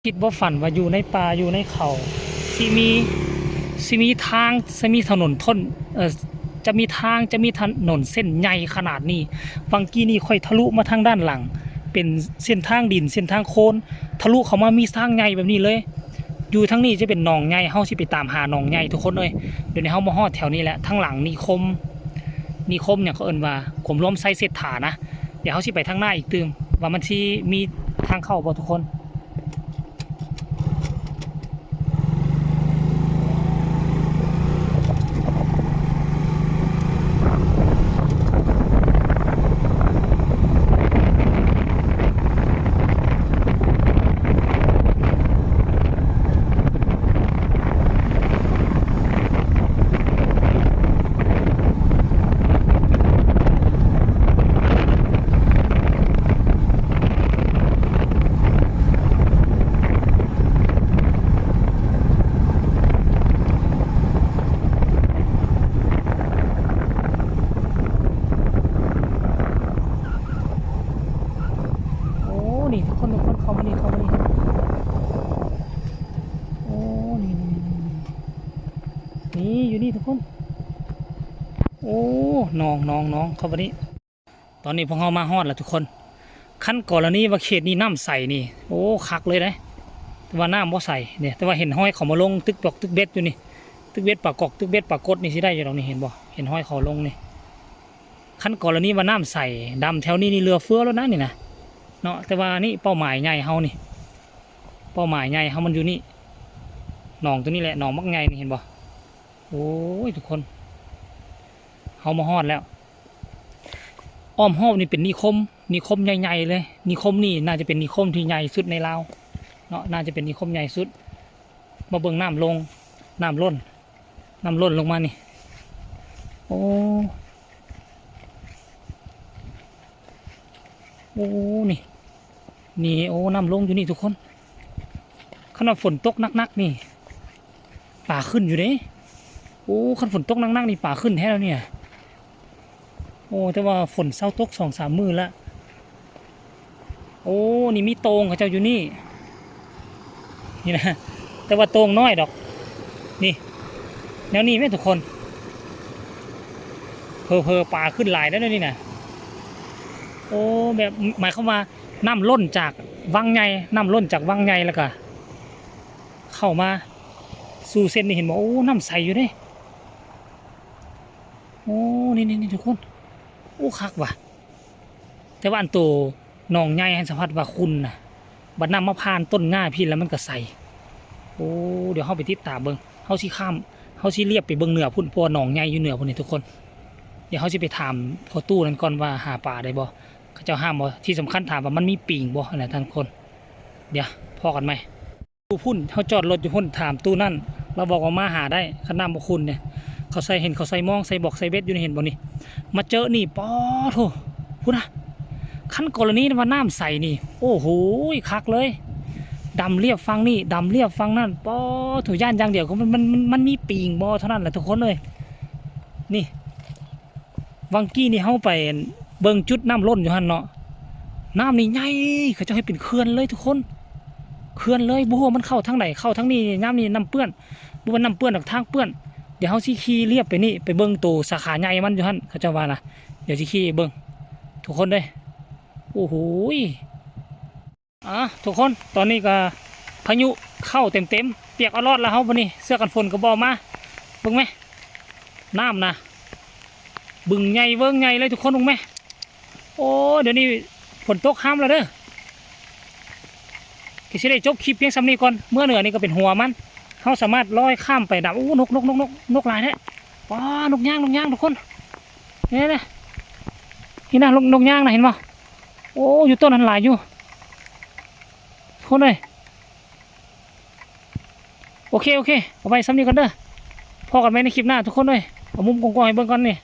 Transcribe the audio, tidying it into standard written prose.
คิดว่าฝันว่าอยู่ในป่าอยู่ในเขาสิมีสิมีทางสิมีถนนทนจะมีทางจะมีถนนเส้นใหญ่ขนาดนี้ฟังกี้นี่ค่อยทะลุมาทางด้านหลังเป็นเส้นทางดินเส้นทางโค้นทะลุเข้ามามีทางใหญ่แบบนี้เลยอยู่ทั้งนี้จะเป็นหนองใหญ่เฮาสิไปตามหาหนองใหญ่ทุกคนเลยเดี๋ยวนี้เฮามาฮอดแถวนี้แหละทั้งหลังนิคมเนี่ยเขาเอิ้นว่าขมล้มไซเศรษฐานะเดี๋ยวเฮาสิไปทางหน้าอีกตื่มว่ามันสิมีทางเข้าบ่ทุกคนนี่ทุกคนเข้ามานี่โอ้นี่อยู่นี่ทุกคนโอ้น้องเข้ามานี่ตอนนี้พวกเรามาฮอดแล้วทุกคนขั้นก่อนแล้วนี่ว่าเขตนี้น้ำใสนี่โอ้คักเลยนะแต่ว่าน้ำบ่ใสเนี่ยแต่ว่าเห็นห้อยเขามาลงตึกเบ็ดอยู่นี่ตึกเบ็ดปากกอกตึกเบ็ดปากกดนี่สิได้อยู่ตรงนี้เห็นบ่เห็นห้อยเขาลงนี่ขั้นก่อนแล้วนี่ว่าน้ำใสดำแถวนี้นี่เรือเฟื้อแล้วนะนี่นะเนาะแต่ว่านี่เป้าหมายใหญ่เฮานี่เป้าหมายใหญ่เฮามันอยู่นี่หนองตัวนี้แหละหนองมักใหญ่นี่เห็นบ่โอ้ยทุกคนเฮามาฮอดแล้วอ้อมหอบนี่เป็นนิคมใหญ่ๆเลยนิคมนี่น่าจะเป็นนิคมที่ใหญ่สุดในลาวเนาะน่าจะเป็นนิคมใหญ่สุดมาเบิ่งน้ำลงน้ำล้นลงมานี่โอ้นี่โอ้น้ำลงอยู่นี่ทุกคนขณะฝนตกนักนี่ป่าขึ้นอยู่เด้โอ้ขณะฝนตกนักนี่ป่าขึ้นแท้แล้วเนี่ยโอ้แต่ว่าฝนเศร้าตก2-3 มื้อละโอ้นี่มีโตงเขาเจ้าอยู่นี่นะแต่ว่าโตงน้อยดอกนี่แนวนี้ไหมทุกคนเพอป่าขึ้นหลายแล้วนี่นะโอ้แบบหมายความว่าน้ำล้นจากวังใหญ่แล้วก็เข้ามาสู่เส้นนี่เห็นบอกโอ้น้ำใสอยู่เด้โอ้นี่ทุกคนโอ้คักว่ะแต่ว่าอันโตหนองใหญ่ให้สัมผัสว่าคุณนะบัดน้ำมาผ่านต้นง่าพี่แล้วมันก็ใสโอ้เดี๋ยวเขาไปติดตามเบิ้งเขาสิข้ามเขาสิเรียบไปเบิ้งเหนือพุ่นพอหนองใหญ่อยู่เหนือพุ่นนี่ทุกคนเดี๋ยวเขาสิไปถามพอตู้นั้นก่อนว่าหาปลาได้บ่เขาเจ้าห้ามบ่ที่สำคัญถามว่ามันมีปิงบ่อะไรท่านคนเดี๋ยวพอกันไหมตู้พุ่นเขาจอดรถอยู่พุ่นถามตู้นั่นเราบอกว่ามาหาได้ขนาดบ่คุณเนี่ยเขาใส่มองใส่บอกใส่เบ็ดอยู่ในเห็นบ่นี่มาเจอนี่ป๊อโถพูดนะขั้นกรณีว่าน้ำใสนี่โอ้โหคักเลยดำเรียบฟังนี่ดำเรียบฟังนั่นป๊อถูย่านอย่างเดียวมันมีปิงบ่เท่านั้นแหละทุกคนเลยนี่วังกี้นี่เข้าไปเบิ่งจุดน้ำล้นอยู่หันเนาะน้ำนี่ใหญ่เขาจะให้เป็นเขื่อนเลยทุกคนเขื่อนเลยบัวมันเข้าทางไหนเข้าทางนี้น้ำนี่น้ำเปื้อนบัวน้ำเปื้อนจากทางเปื้อนเดี๋ยวเขาสิขี่เรียบไปนี่ไปเบิ่งตัวสาขาใหญ่มันอยู่หันเขาจะว่านะเดี๋ยวสิขี่เบิ่งทุกคนเลยโอ้โหทุกคนตอนนี้ก็พายุเข้าเต็มเปียกเอารอดแล้วเขาปะนี่เสื้อกันฝนก็บอมาเบิ่งไหมน้ำนะบึงใหญ่เบิ่งใหญ่เลยทุกคนเบิ่งไหมโอ้เดี๋ยวนี้ฝนตกห้ามแล้วเด้อก็จะได้จบคลิปเพียงสำนีก่อนเมื่อเหนือนี่ก็เป็นหัวมันเขาสามารถลอยข้ามไปดับโอ้นกลายแท้ว้านกย่างทุกคนนี่นะนี่นะนกย่างนะเห็นป่ะโอ้อยู่ต้นนั้นหลายอยู่ทุกคนเลยโอเคเอาไปสำนีก่อนเด้อพอกันไหมในคลิปหน้าทุกคนเลยเอามุมกว้างๆให้เบิ่งก่อนนี่